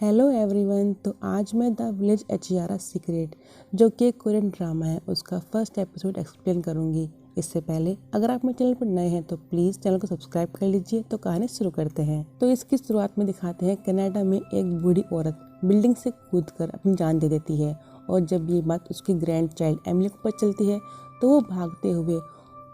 Hello everyone. तो आज मैं द विलेज एचियारा सीक्रेट जो कि एक कोरियन ड्रामा है उसका फर्स्ट एपिसोड एक्सप्लेन करूंगी। इससे पहले अगर आप मेरे चैनल पर नए हैं तो प्लीज़ चैनल को सब्सक्राइब कर लीजिए। तो कहानी शुरू करते हैं। तो इसकी शुरुआत में दिखाते हैं कनाडा में एक बूढ़ी औरत बिल्डिंग से कूदकर अपनी जान दे देती है। और जब ये बात उसकी ग्रैंड चाइल्ड एमिली को पता चलती है तो वो भागते हुए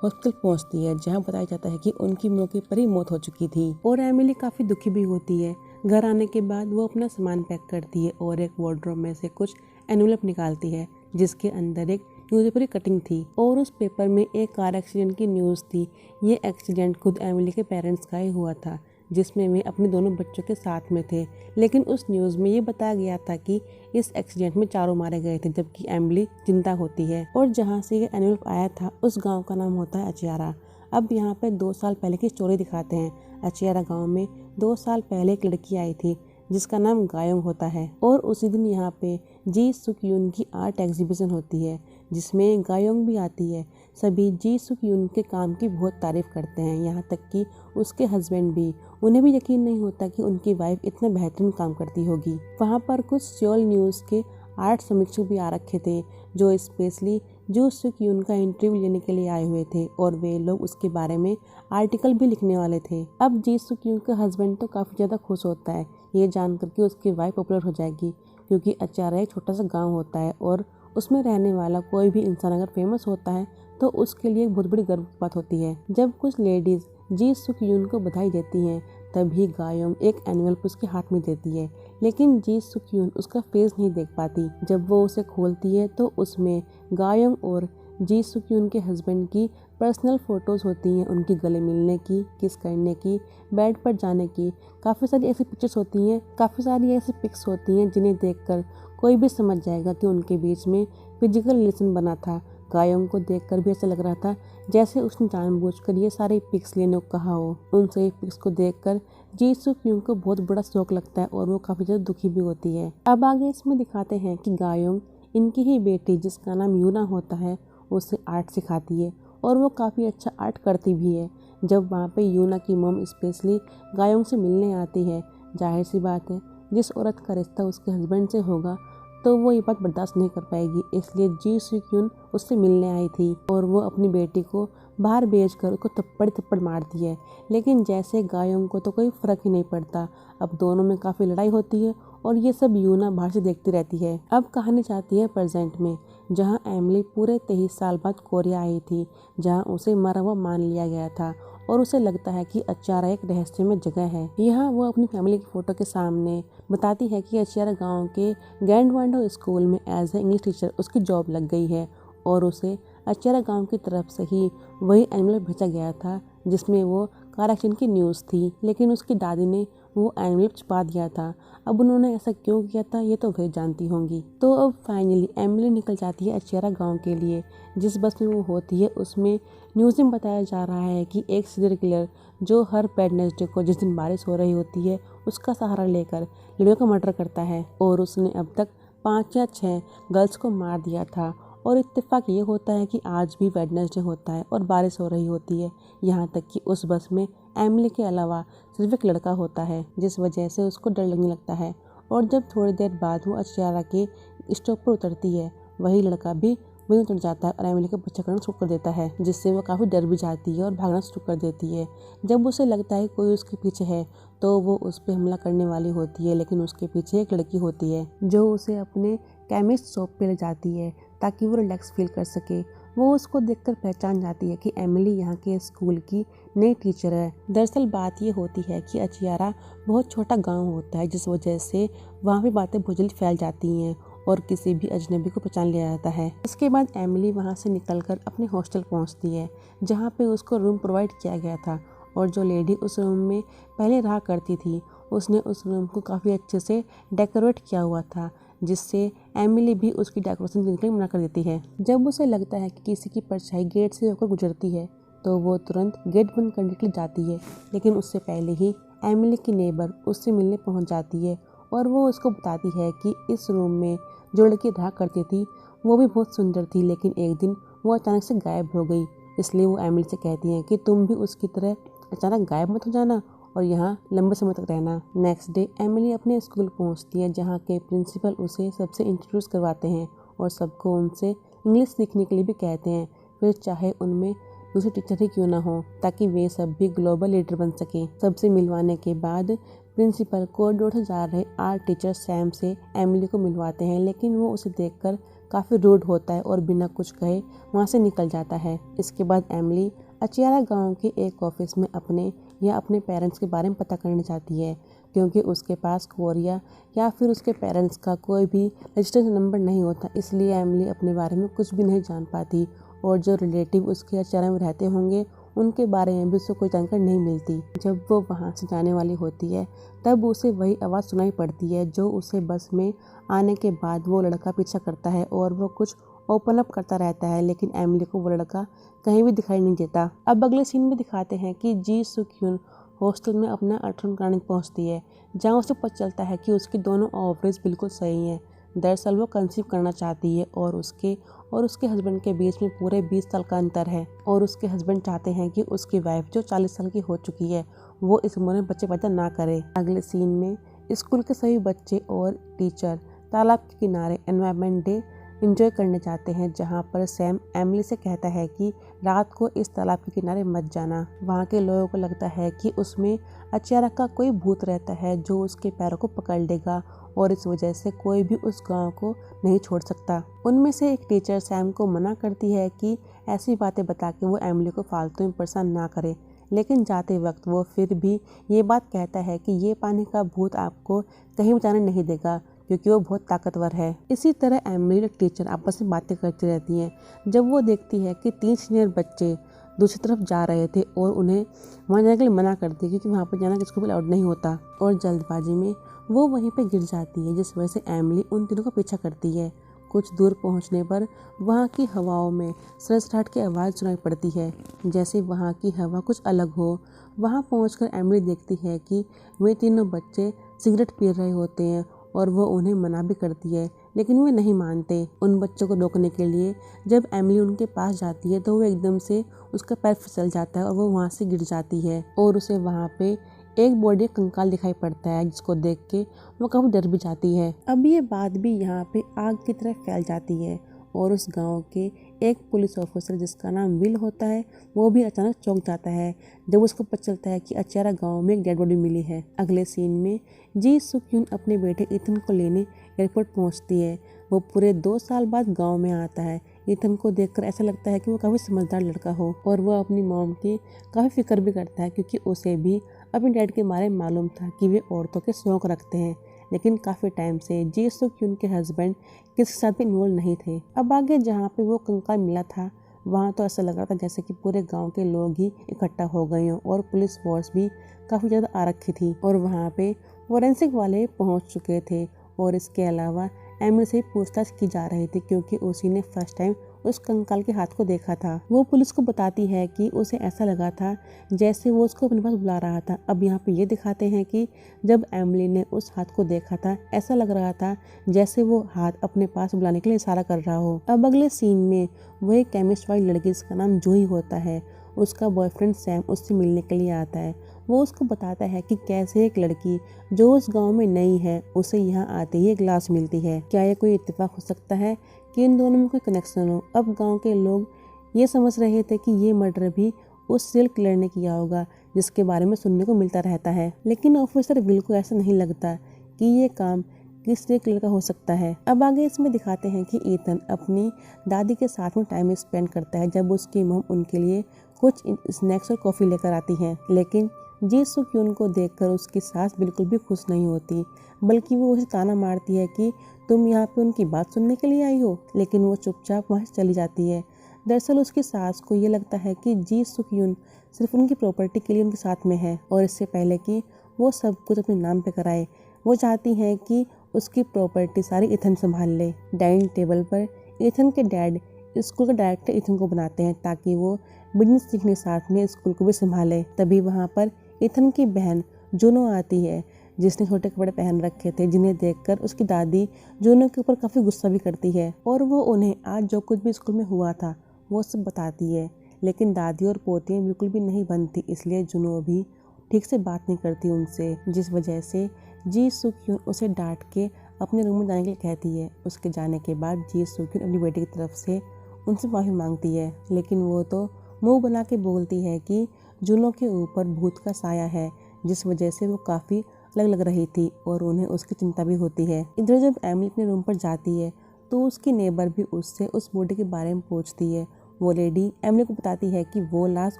हॉस्पिटल पहुंचती है, जहां बताया जाता है कि उनकी मौके पर ही मौत हो चुकी थी। और एमिली काफ़ी दुखी भी होती है। घर आने के बाद वो अपना सामान पैक करती है और एक वार्डरोब में से कुछ एनवलप निकालती है जिसके अंदर एक न्यूज़पेपर की कटिंग थी। और उस पेपर में एक कार एक्सीडेंट की न्यूज़ थी। ये एक्सीडेंट खुद एमिली के पेरेंट्स का ही हुआ था, जिसमें वे अपने दोनों बच्चों के साथ में थे। लेकिन उस न्यूज़ में ये बताया गया था कि इस एक्सीडेंट में चारों मारे गए थे, जबकि एमिली जिंदा होती है। और जहाँ से ये एनवलप आया था उस गांव का नाम होता है अचियारा। अब यहाँ पे 2 साल पहले की स्टोरी दिखाते हैं। अचियारा गांव में 2 साल पहले एक लड़की आई थी जिसका नाम गायोंग होता है। और उसी दिन यहाँ पे जी सुक यून की आर्ट एग्जीबिशन होती है जिसमें गायोंग भी आती है। सभी जी सुक यून के काम की बहुत तारीफ करते हैं, यहाँ तक कि उसके हस्बैंड भी। उन्हें भी यकीन नहीं होता कि उनकी वाइफ इतना बेहतरीन काम करती होगी। वहाँ पर कुछ सियोल न्यूज़ के आर्ट समीक्षक भी आ रखे थे जो स्पेशली जो सुक यून का इंटरव्यू लेने के लिए आए हुए थे, और वे लोग उसके बारे में आर्टिकल भी लिखने वाले थे। अब जी सुक यून का हस्बैंड तो काफ़ी ज़्यादा खुश होता है ये जानकर कि उसकी वाइफ पॉपुलर हो जाएगी, क्योंकि अचारा एक छोटा सा गांव होता है और उसमें रहने वाला कोई भी इंसान अगर फेमस होता है तो उसके लिए एक बहुत बड़ी गर्व की बात होती है। जब कुछ लेडीज जी सुक यून को बधाई देती हैं तभी गायोंग एक एनवलप उसके हाथ में देती है, लेकिन जी सुक यून उसका फेस नहीं देख पाती। जब वो उसे खोलती है तो उसमें गायोंग और जी सुक यून के हस्बैंड की पर्सनल फ़ोटोज़ होती हैं, उनकी गले मिलने की, किस करने की, बेड पर जाने की। काफ़ी सारी ऐसी पिक्चर्स होती हैं, काफ़ी सारी ऐसी पिक्स होती हैं जिन्हें देखकर कोई भी समझ जाएगा कि उनके बीच में फिजिकल रिलेशन बना था। गायों को देखकर भी ऐसा लग रहा था जैसे उसने जानबूझकर ये सारे पिक्स लेने को कहा हो। उन सभी पिक्स को देखकर जी सुक यून को बहुत बड़ा शौक लगता है और वो काफ़ी ज़्यादा दुखी भी होती है। अब आगे इसमें दिखाते हैं कि गायों इनकी ही बेटी जिसका नाम यूना होता है उसे आर्ट सिखाती है और वो काफ़ी अच्छा आर्ट करती भी है। जब वहाँ पे यूना की मॉम स्पेशली गायों से मिलने आती है, जाहिर सी बात है जिस औरत का रिश्ता उसके हस्बैंड से होगा तो वो ये बात बर्दाश्त नहीं कर पाएगी, इसलिए जी सुक यून उससे मिलने आई थी और वो अपनी बेटी को बाहर भेजकर उसको थप्पड़ मारती है। लेकिन जैसे गायों को तो कोई फ़र्क ही नहीं पड़ता। अब दोनों में काफ़ी लड़ाई होती है और ये सब यूना बाहर से देखती रहती है। अब कहानी जाती है प्रेजेंट में, जहाँ एमिली पूरे 23 साल बाद कोरिया आई थी, जहाँ उसे मरा हुआ मान लिया गया था और उसे लगता है कि अचारा एक रहस्यमय जगह है। यहाँ वो अपनी फैमिली की फ़ोटो के सामने बताती है कि अचारा गांव के गैंडवांडो स्कूल में एज ए इंग्लिश टीचर उसकी जॉब लग गई है और उसे अचारा गांव की तरफ से ही वही एनवलप भेजा गया था जिसमें वो कार एक्सीडेंट की न्यूज़ थी, लेकिन उसकी दादी ने वो एनवलप छुपा दिया था। अब उन्होंने ऐसा क्यों किया था ये तो वह जानती होंगी। तो अब फाइनली एमिली निकल जाती है अचियारा गांव के लिए। जिस बस में वो होती है उसमें न्यूज़ में बताया जा रहा है कि एक सीरियल किलर जो हर वेडनेसडे को जिस दिन बारिश हो रही होती है उसका सहारा लेकर लड़कियों का मर्डर करता है और उसने अब तक 5 या 6 गर्ल्स को मार दिया था। और इत्तेफाक ये होता है कि आज भी वेडनेसडे होता है और बारिश हो रही होती है, यहाँ तक कि उस बस में एमिली के अलावा सिर्फ एक लड़का होता है, जिस वजह से उसको डर लगने लगता है। और जब थोड़ी देर बाद वो अचियारा के स्टॉप पर उतरती है वही लड़का भी वहीं उतर जाता है और एमिली का पीछा करना शुरू कर देता है, जिससे वो काफ़ी डर भी जाती है और भागना शुरू कर देती है। जब उसे लगता है कोई उसके पीछे है तो वो उस पर हमला करने वाली होती है, लेकिन उसके पीछे एक लड़की होती है जो उसे अपने केमिस्ट शॉप पे ले जाती है ताकि वो रिलैक्स फील कर सके। वो उसको देखकर पहचान जाती है कि एमिली यहाँ के स्कूल की नई टीचर है। दरअसल बात ये होती है कि अचियारा बहुत छोटा गांव होता है, जिस वजह से वहाँ पे बातें बहुत जल्दी फैल जाती हैं और किसी भी अजनबी को पहचान लिया जाता है। उसके बाद एमिली वहाँ से निकलकर अपने हॉस्टल पहुँचती है, जहाँ पे उसको रूम प्रोवाइड किया गया था। और जो लेडी उस रूम में पहले रहा करती थी उसने उस रूम को काफ़ी अच्छे से डेकोरेट किया हुआ था, जिससे एमिली भी उसकी डेकोरेशन देखने मना कर देती है। जब उसे लगता है कि किसी की परछाई गेट से होकर गुजरती है तो वो तुरंत गेट बंद करने के लिए जाती है, लेकिन उससे पहले ही एमिली की नेबर उससे मिलने पहुंच जाती है और वो उसको बताती है कि इस रूम में जो लड़की रहा करती थी वो भी बहुत सुंदर थी, लेकिन एक दिन वो अचानक से गायब हो गई। इसलिए वो एमिली से कहती हैं कि तुम भी उसकी तरह अचानक गायब मत हो जाना और यहाँ लंबे समय तक रहना। नेक्स्ट डे एमिली अपने स्कूल पहुँचती है जहाँ के प्रिंसिपल उसे सबसे इंट्रोड्यूस करवाते हैं और सबको उनसे इंग्लिश सीखने के लिए भी कहते हैं, फिर चाहे उनमें दूसरे टीचर ही क्यों ना हो, ताकि वे सब भी ग्लोबल लीडर बन सकें। सबसे मिलवाने के बाद प्रिंसिपल कॉरिडोर से जा रहे आर्ट टीचर सैम से एमिली को मिलवाते हैं, लेकिन वो उसे देखकर काफ़ी रूड होता है और बिना कुछ कहे वहाँ से निकल जाता है। इसके बाद एमिली अचियारा गांव के एक ऑफिस में अपने पेरेंट्स के बारे में पता करना चाहती है, क्योंकि उसके पास कोरिया या फिर उसके पेरेंट्स का कोई भी रजिस्ट्रेशन नंबर नहीं होता। इसलिए एमिली अपने बारे में कुछ भी नहीं जान पाती और जो रिलेटिव उसके अचियारा में रहते होंगे उनके बारे में भी उसे कोई जानकारी नहीं मिलती। जब वो वहाँ से जाने वाली होती है तब उसे वही आवाज़ सुनाई पड़ती है जो उसे बस में आने के बाद वो लड़का पीछा करता है और वो कुछ ओपन अप करता रहता है, लेकिन एमिली को वो लड़का कहीं भी दिखाई नहीं देता। अब अगले सीन में दिखाते हैं कि जी सुक्यून हॉस्टल में अपना अल्ट्रासाउंड कराने पहुँचती है, जहाँ उसे पता चलता है कि उसकी दोनों ओवरीज बिल्कुल सही हैं। दरअसल वो कंसीव करना चाहती है और उसके हस्बैंड के बीच में पूरे 20 साल का अंतर है और उसके हस्बैंड चाहते हैं कि उसकी वाइफ जो 40 साल की हो चुकी है वो इस उम्र में बच्चे पैदा ना करे। अगले सीन में स्कूल के सभी बच्चे और टीचर तालाब के किनारे एनवायरनमेंट डे एंजॉय करने जाते हैं, जहां पर सैम एमिली से कहता है कि रात को इस तालाब के किनारे मत जाना। वहां के लोगों को लगता है कि उसमें अचानक का कोई भूत रहता है जो उसके पैरों को पकड़ लेगा और इस वजह से कोई भी उस गांव को नहीं छोड़ सकता। उनमें से एक टीचर सैम को मना करती है कि ऐसी बातें बता के वो एमिली को फालतू में परेशान ना करे, लेकिन जाते वक्त वो फिर भी ये बात कहता है कि ये पानी का भूत आपको कहीं भी जाने नहीं देगा क्योंकि वो बहुत ताकतवर है। इसी तरह एमिली और टीचर आपस में बातें करती रहती हैं जब वो देखती है कि 3 सीनियर बच्चे दूसरी तरफ जा रहे थे और उन्हें वहाँ जाने के लिए मना कर दी क्योंकि वहाँ पर जाना किसको भी अलाउड नहीं होता, और जल्दबाजी में वो वहीं पे गिर जाती है, जिस वजह से एमिली उन तीनों का पीछा करती है। कुछ दूर पहुंचने पर वहाँ की हवाओं में सरसराहट की आवाज़ सुनाई पड़ती है, जैसे वहाँ की हवा कुछ अलग हो। वहाँ पहुंचकर एमिली देखती है कि वे तीनों बच्चे सिगरेट पी रहे होते हैं और वो उन्हें मना भी करती है, लेकिन वे नहीं मानते। उन बच्चों को रोकने के लिए जब एमिली उनके पास जाती है तो वो एकदम से उसका पैर फिसल जाता है और वो वहाँ से गिर जाती है और उसे वहाँ पे एक बॉडी कंकाल दिखाई पड़ता है, जिसको देख के वो काफी डर भी जाती है। अब ये बात भी यहाँ पे आग की तरह फैल जाती है और उस गांव के एक पुलिस ऑफिसर जिसका नाम विल होता है वो भी अचानक चौंक जाता है जब उसको पता चलता है कि अचारा गांव में एक डेड बॉडी मिली है। अगले सीन में जी सुक्यून अपने बेटे इथन को लेने एयरपोर्ट पहुंचती है। वो पूरे 2 साल बाद गांव में आता है। इथन को देखकर ऐसा लगता है कि वो काफ़ी समझदार लड़का हो और वो अपनी मॉम की काफ़ी फिक्र भी करता है, क्योंकि उसे भी अपने डैड के बारे में मालूम था कि वे औरतों के शौक रखते हैं, लेकिन काफ़ी टाइम से जी सुक्यून के हस्बैंड किसी के साथ भी इन्वॉल्व नहीं थे। अब आगे जहाँ पे वो कंकाल मिला था वहाँ तो ऐसा लग रहा था जैसे कि पूरे गांव के लोग ही इकट्ठा हो गए हों और पुलिस फोर्स भी काफ़ी ज़्यादा आ रखी थी और वहाँ पे फोरेंसिक वाले पहुँच चुके थे। और इसके अलावा एमिली से पूछताछ की जा रही थी क्योंकि उसी ने फर्स्ट टाइम उस कंकाल के हाथ को देखा था। वो पुलिस को बताती है कि उसे ऐसा लगा था जैसे वो उसको अपने पास बुला रहा था। अब यहाँ पे ये दिखाते हैं कि जब एमिली ने उस हाथ को देखा था ऐसा लग रहा था जैसे वो हाथ अपने पास बुलाने के लिए इशारा कर रहा हो। अब अगले सीन में वो एक केमिस्ट वाली लड़की जिसका नाम जूही होता है, उसका बॉयफ्रेंड सैम उससे मिलने के लिए आता है। वो उसको बताता है कि कैसे एक लड़की जो उस गांव में नई है उसे यहाँ आते ही एक लाश मिलती है। क्या ये कोई इत्तेफाक हो सकता है कि इन दोनों में कोई कनेक्शन हो। अब गांव के लोग ये समझ रहे थे कि ये मर्डर भी उस सीरियल किलर ने किया होगा जिसके बारे में सुनने को मिलता रहता है, लेकिन ऑफिसर विल को ऐसा नहीं लगता कि ये काम किस सीरियल किलर का हो सकता है। अब आगे इसमें दिखाते हैं कि ईथन अपनी दादी के साथ में टाइम स्पेंड करता है जब उसकी मॉम उनके लिए कुछ स्नैक्स और कॉफ़ी लेकर आती हैं, लेकिन जी सुक्यून को देखकर उसकी सास बिल्कुल भी खुश नहीं होती, बल्कि वो उसे ताना मारती है कि तुम यहाँ पे उनकी बात सुनने के लिए आई हो, लेकिन वो चुपचाप वहाँ से चली जाती है। दरअसल उसकी सास को ये लगता है कि जी सुक्यून सिर्फ उनकी प्रॉपर्टी के लिए उनके साथ में है और इससे पहले कि वो सब कुछ अपने नाम पे कराए वो चाहती हैं कि उसकी प्रॉपर्टी सारी इथन संभाल ले। डाइनिंग टेबल पर इथन के डैड स्कूल का डायरेक्टर इथन को बनाते हैं ताकि वो बिजनेस सीखने साथ में स्कूल को भी संभाले। तभी वहाँ पर इथन की बहन जूनो आती है जिसने छोटे कपड़े पहन रखे थे, जिन्हें देखकर उसकी दादी जूनो के ऊपर काफ़ी गुस्सा भी करती है और वो उन्हें आज जो कुछ भी स्कूल में हुआ था वो सब बताती है। लेकिन दादी और पोतियाँ बिल्कुल भी नहीं बनती, इसलिए जूनो भी ठीक से बात नहीं करती उनसे, जिस वजह से जी सुक्यून उसे डांट के अपने रूम में जाने के लिए कहती है। उसके जाने के बाद जी सुक्यून अपनी बेटी की तरफ से उनसे माफ़ी मांगती है, लेकिन वो तो मुंह बना के बोलती है कि जुनों के ऊपर भूत का साया है, जिस वजह से वो काफ़ी अलग लग रही थी और उन्हें उसकी चिंता भी होती है। इधर जब एमिली अपने रूम पर जाती है तो उसकी नेबर भी उससे उस बॉडी के बारे में पूछती है। वो लेडी एमिली को बताती है कि वो लाश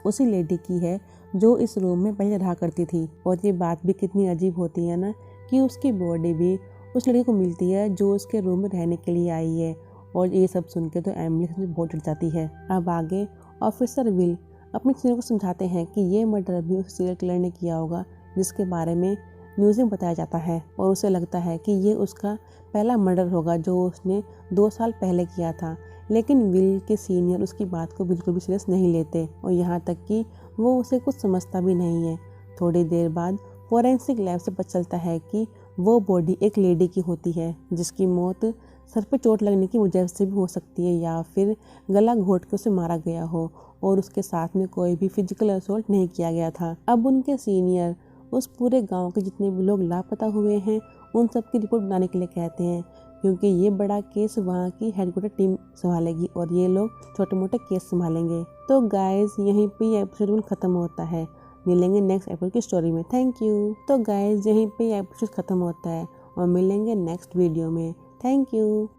उसी लेडी की है जो इस रूम में पहले रहा करती थी। और ये बात भी कितनी अजीब होती है ना कि उसकी बॉडी भी उस लड़की को मिलती है जो उसके रूम में रहने के लिए आई है। और ये सब सुन के तो एमिली से बहुत डर जाती है। अब आगे ऑफिसर विल अपने सीनियर को समझाते हैं कि ये मर्डर भी उस सीरियल किलर ने किया होगा जिसके बारे में न्यूज़ में बताया जाता है, और उसे लगता है कि ये उसका पहला मर्डर होगा जो उसने 2 साल पहले किया था। लेकिन विल के सीनियर उसकी बात को बिल्कुल भी सीरियस नहीं लेते और यहाँ तक कि वो उसे कुछ समझता भी नहीं है। थोड़ी देर बाद फोरेंसिक लैब से पता चलता है कि वो बॉडी एक लेडी की होती है जिसकी मौत सर पे चोट लगने की वजह से भी हो सकती है या फिर गला घोट के उसे मारा गया हो, और उसके साथ में कोई भी फिजिकल असॉल्ट नहीं किया गया था। अब उनके सीनियर उस पूरे गांव के जितने भी लोग लापता हुए हैं उन सब की रिपोर्ट बनाने के लिए कहते हैं, क्योंकि ये बड़ा केस वहाँ की हेडक्वार्टर टीम संभालेगी और ये लोग छोटे मोटे केस संभालेंगे। तो गाइज यहीं पे ये एपिसोड खत्म होता है। मिलेंगे नेक्स्ट एपिसोड की स्टोरी में। Thank you. तो गाइज यहीं पे एपिसोड खत्म होता है और मिलेंगे नेक्स्ट वीडियो में। Thank you.